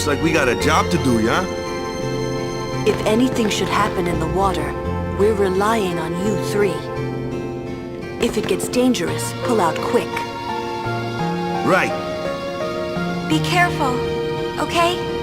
Looks like we got a job to do, yeah? If anything should happen in the water, we're relying on you three. If it gets dangerous, pull out quick. Right. Be careful, okay?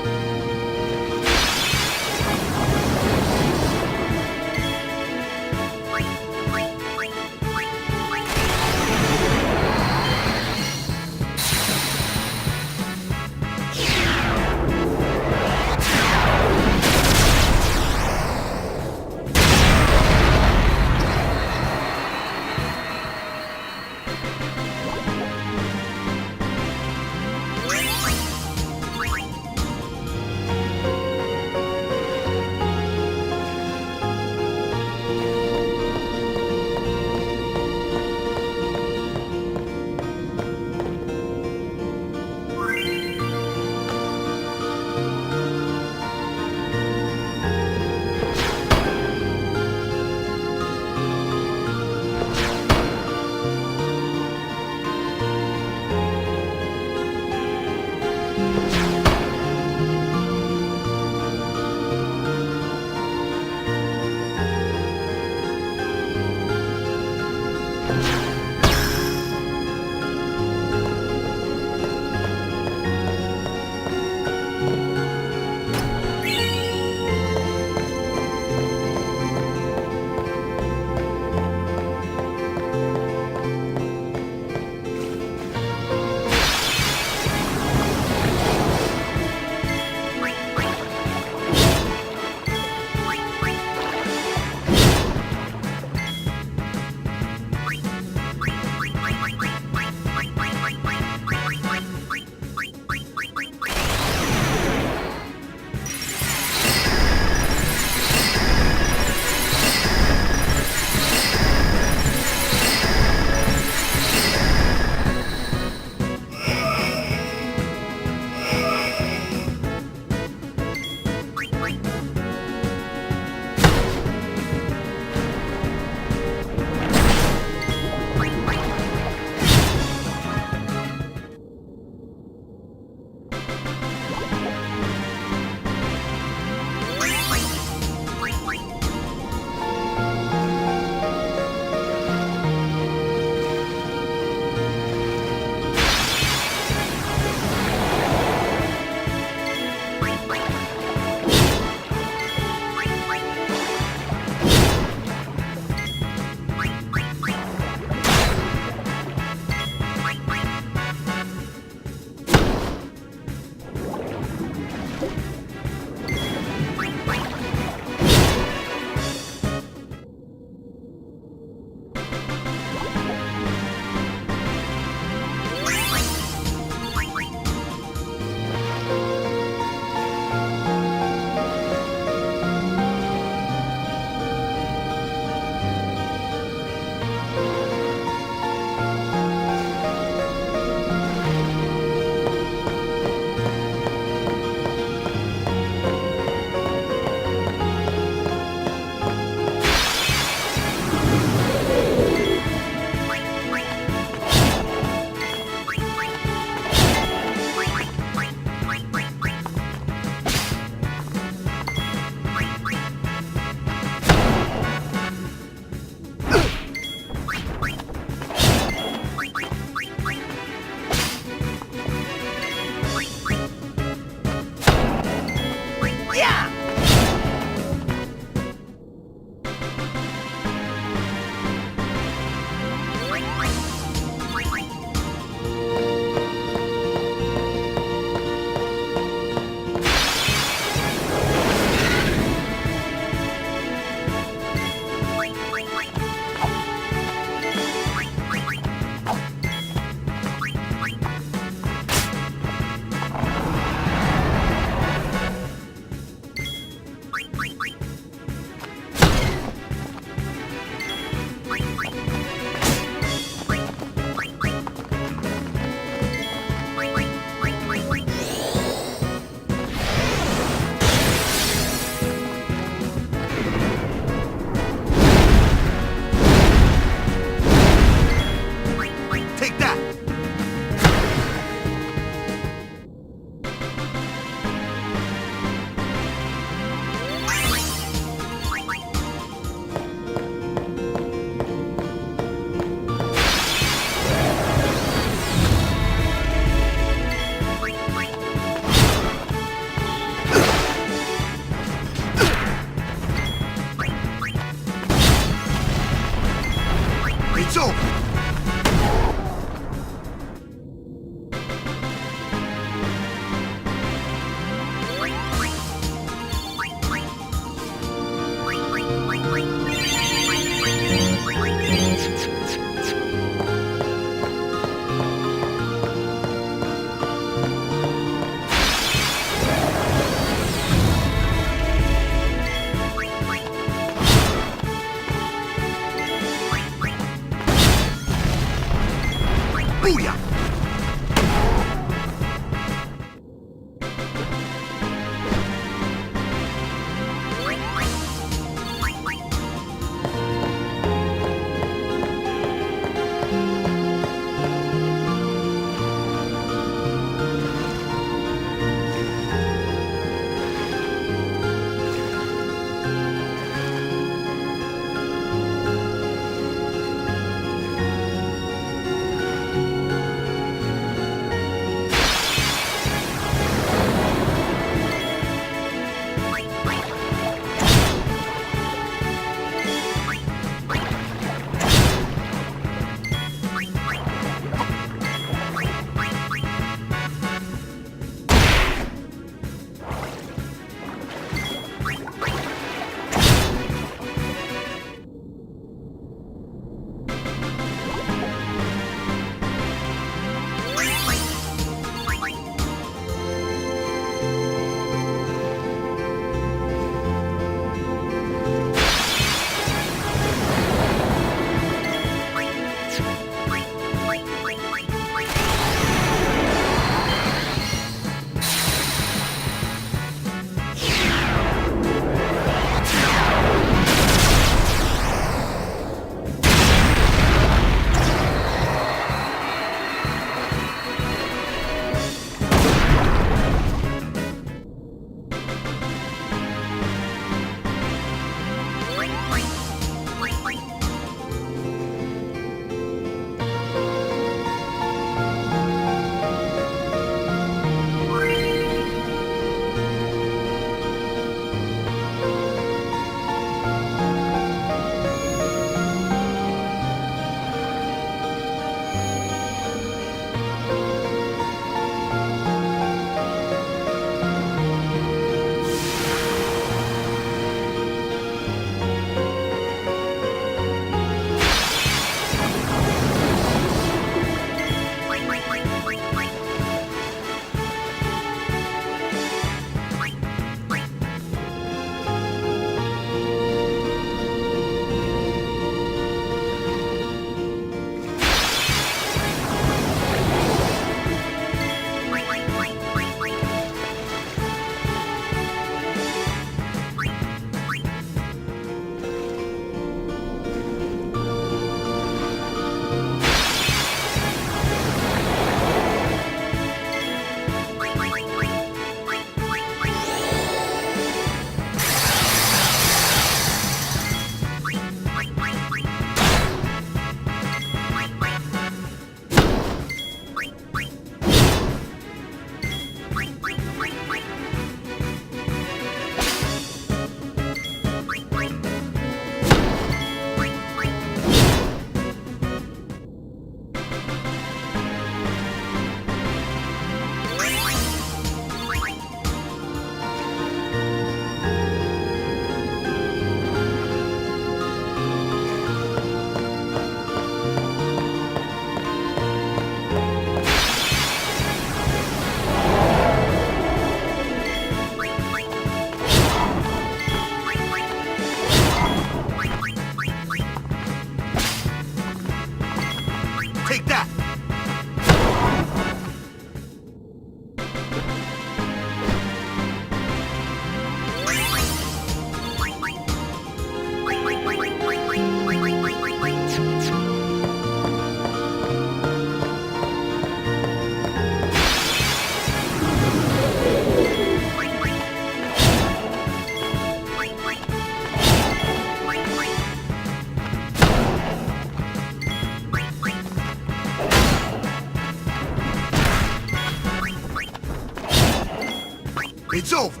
It's over.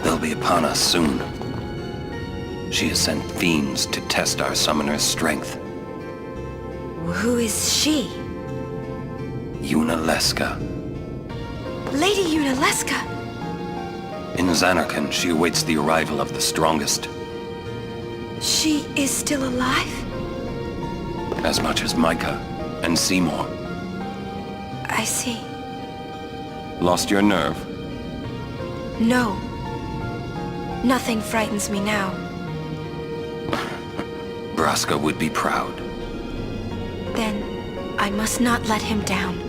They'll be upon us soon. She has sent fiends to test our summoner's strength. Who is she? Unaleska. Lady Unaleska. In Zanarkand, she awaits the arrival of the strongest. She is still alive? As much as Micah and Seymour. I see. Lost your nerve? No. Nothing frightens me now. Braska would be proud. Then I must not let him down.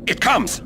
It comes!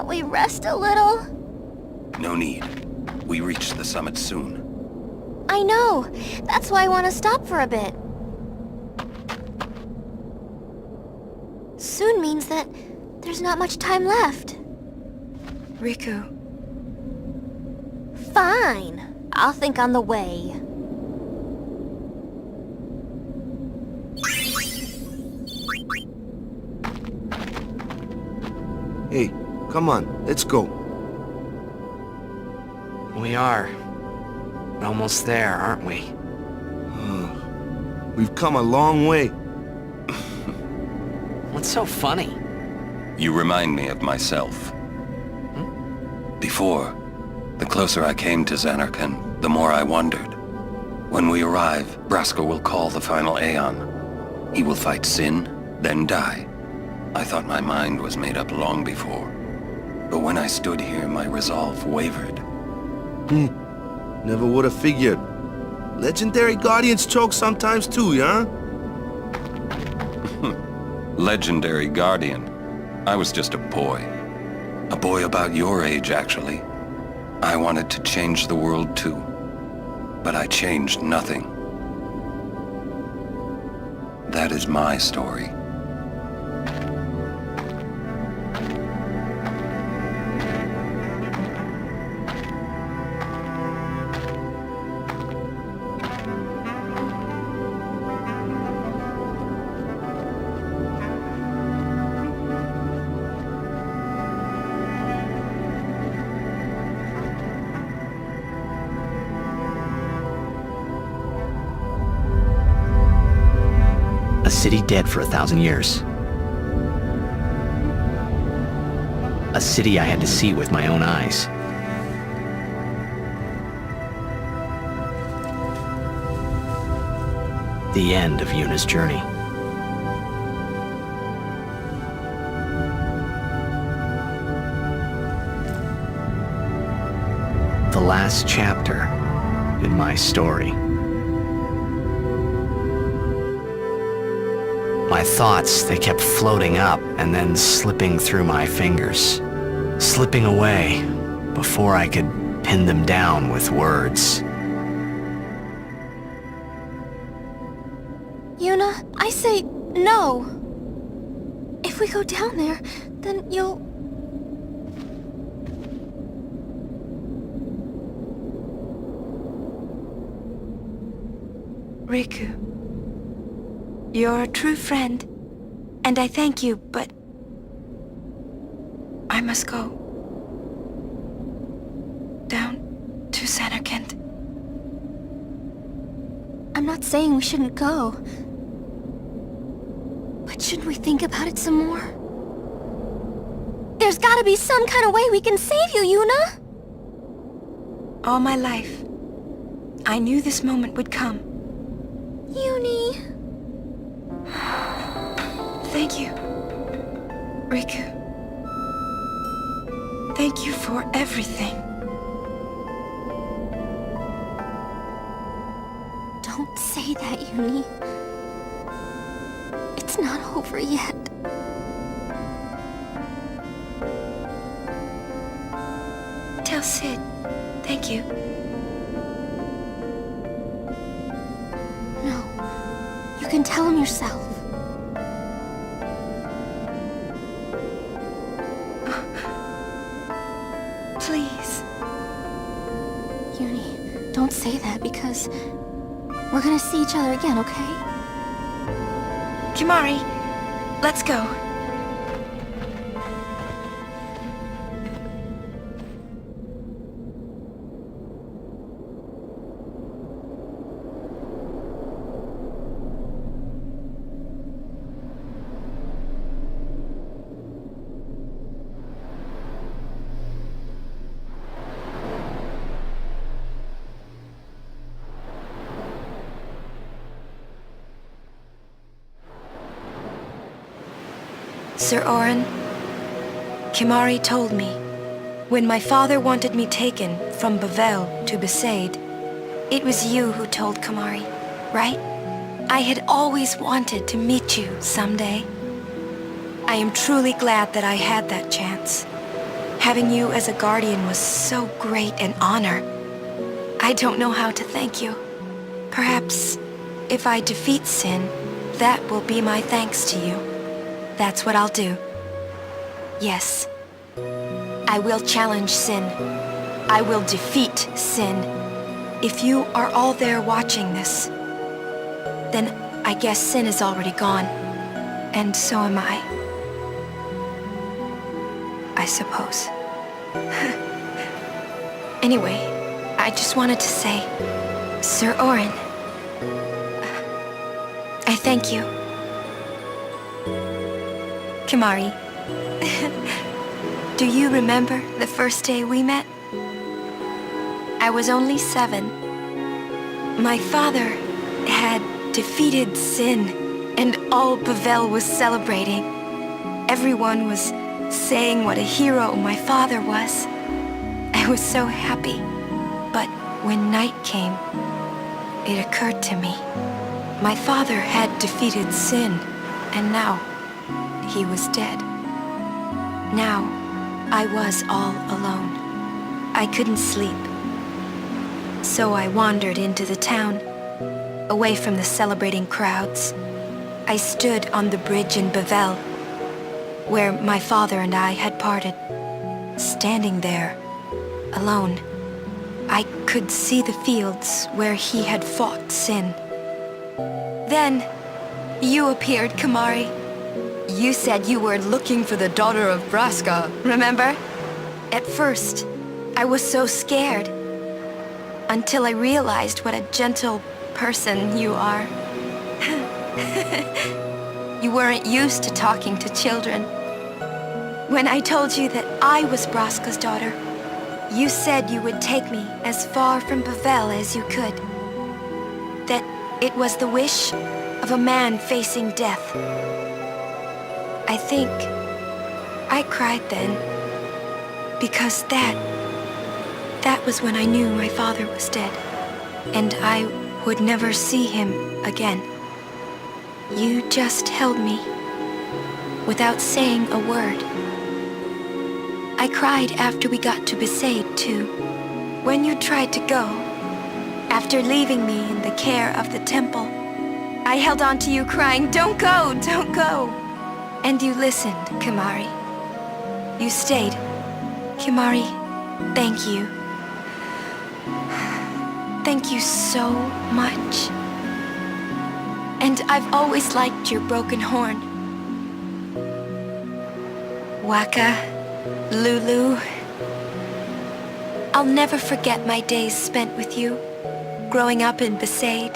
can't we rest a little? No need. We reach the summit soon. I know. That's why I want to stop for a bit. Soon means that there's not much time left. Riku. Fine. I'll think on the way. Hey, come on, let's go. We are. Almost there, aren't we? We've come a long way. What's so funny? You remind me of myself. Before, the closer I came to Zanarkand, the more I wondered. When we arrive, Braska will call the final Aeon. He will fight Sin, then die. I thought my mind was made up long before. But when I stood here, my resolve wavered. Never would have figured. Legendary Guardians choke sometimes too, yeah? Legendary Guardian. I was just a boy. A boy about your age, actually. I wanted to change the world too. But I changed nothing. That is my story. A city dead for 1,000 years. A city I had to see with my own eyes. The end of Yuna's journey. The last chapter in my story. My thoughts, they kept floating up and then slipping through my fingers, slipping away before I could pin them down with words. Yuna, I say no. If we go down there, then you'll... Riku. You're a true friend, and I thank you, but... I must go. Down to Zanarkand. I'm not saying we shouldn't go. But shouldn't we think about it some more? There's gotta be some kind of way we can save you, Yuna! All my life, I knew this moment would come. Yuni... Thank you, Riku. Thank you for everything. Don't say that, Yuni. It's not over yet. Tell Sid, thank you. No. You can tell him yourself. Please. Yuni, don't say that because we're gonna see each other again, okay? Kimari, let's go. Sir Orin, Kimari told me, when my father wanted me taken from Bavel to Besaid, it was you who told Kimari, right? I had always wanted to meet you someday. I am truly glad that I had that chance. Having you as a guardian was so great an honor. I don't know how to thank you. Perhaps if I defeat Sin, that will be my thanks to you. That's what I'll do. Yes. I will challenge Sin. I will defeat Sin. If you are all there watching this, then I guess Sin is already gone. And so am I. I suppose. Anyway, I just wanted to say, Sir Orin, I thank you. Kimari, do you remember the first day we met? I was only 7. My father had defeated Sin, and all Bavel was celebrating. Everyone was saying what a hero my father was. I was so happy. But when night came, it occurred to me. My father had defeated Sin, and now he was dead. Now I was all alone. I couldn't sleep. So I wandered into the town, away from the celebrating crowds. I stood on the bridge in Bavel, where my father and I had parted. Standing there, alone, I could see the fields where he had fought Sin. Then, you appeared, Kimari. You said you were looking for the daughter of Braska, remember? At first, I was so scared, until I realized what a gentle person you are. You weren't used to talking to children. When I told you that I was Braska's daughter, you said you would take me as far from Bavel as you could. That it was the wish of a man facing death. I think I cried then, because that was when I knew my father was dead, and I would never see him again. You just held me, without saying a word. I cried after we got to Besaid, too. When you tried to go, after leaving me in the care of the temple, I held on to you crying, "Don't go, don't go!" And you listened, Kimari. You stayed. Kimari, thank you. Thank you so much. And I've always liked your broken horn. Waka, Lulu. I'll never forget my days spent with you, growing up in Besaid.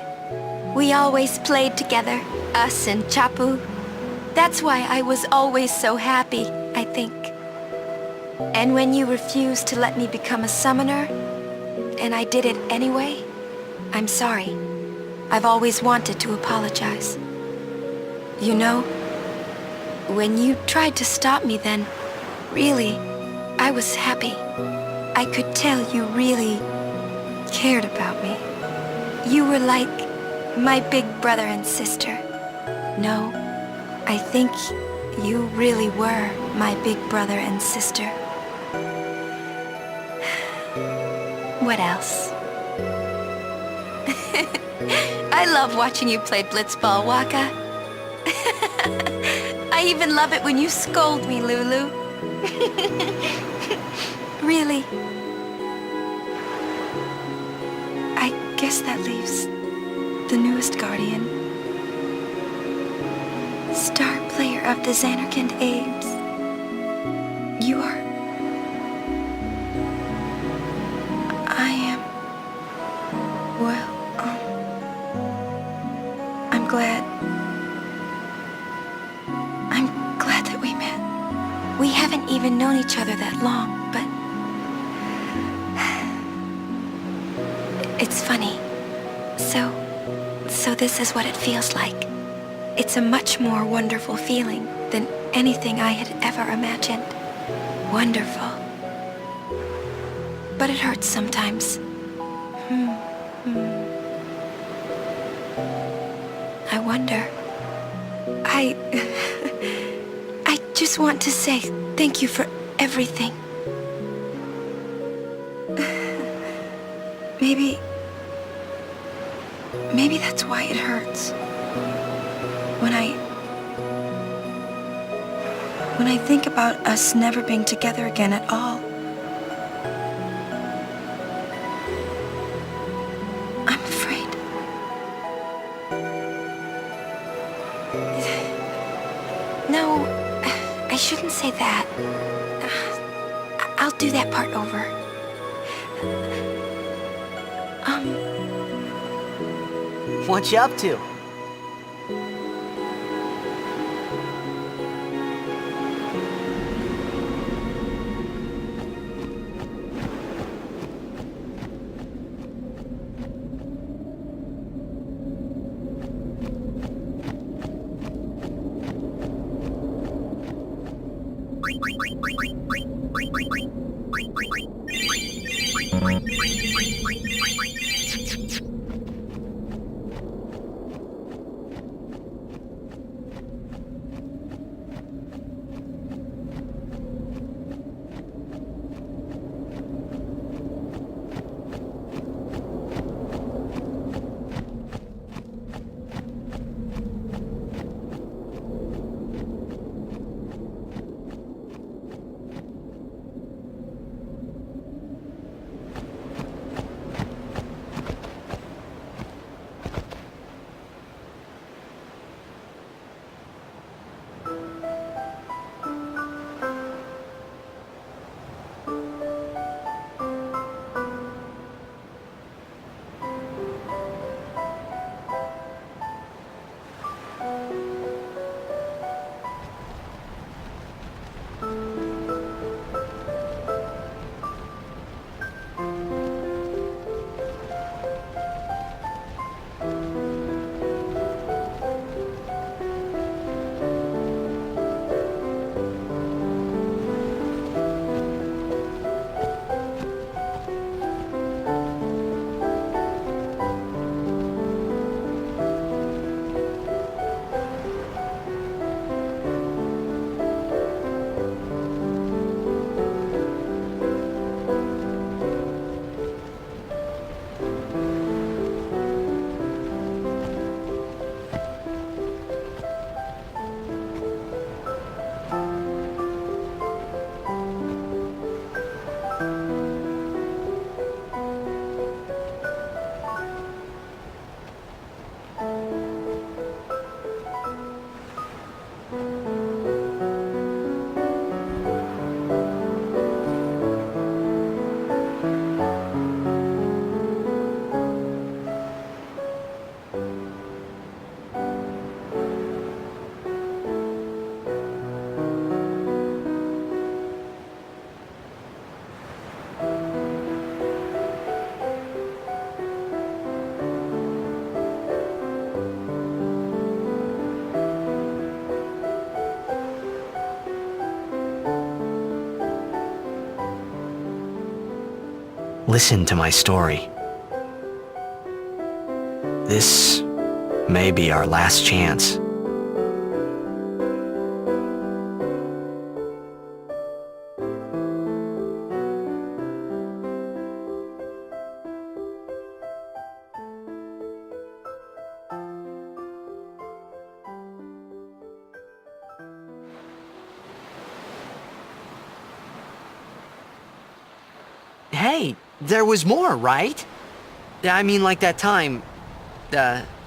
We always played together, us and Chapu. That's why I was always so happy, I think. And when you refused to let me become a summoner, and I did it anyway, I'm sorry. I've always wanted to apologize. You know, when you tried to stop me then, really, I was happy. I could tell you really cared about me. You were like my big brother and sister. No, I think you really were my big brother and sister. What else? I love watching you play blitzball, Waka. I even love it when you scold me, Lulu. Really. I guess that leaves the newest guardian. Star player of the Xanarkand Abes. You are... I am... Well, I'm glad that we met. We haven't even known each other that long, but... It's funny. So this is what it feels like. It's a much more wonderful feeling than anything I had ever imagined. Wonderful. But it hurts sometimes. I wonder. I just want to say thank you for everything. Maybe that's why it hurts. When I think about us never being together again at all. I'm afraid. No, I shouldn't say that. I'll do that part over. What you up to? Listen to my story. This may be our last chance. Hey, there was more, right? I mean, like that time.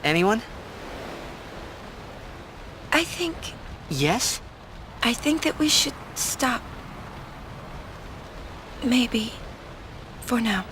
Anyone? I think Yes? that we should stop. Maybe. For now.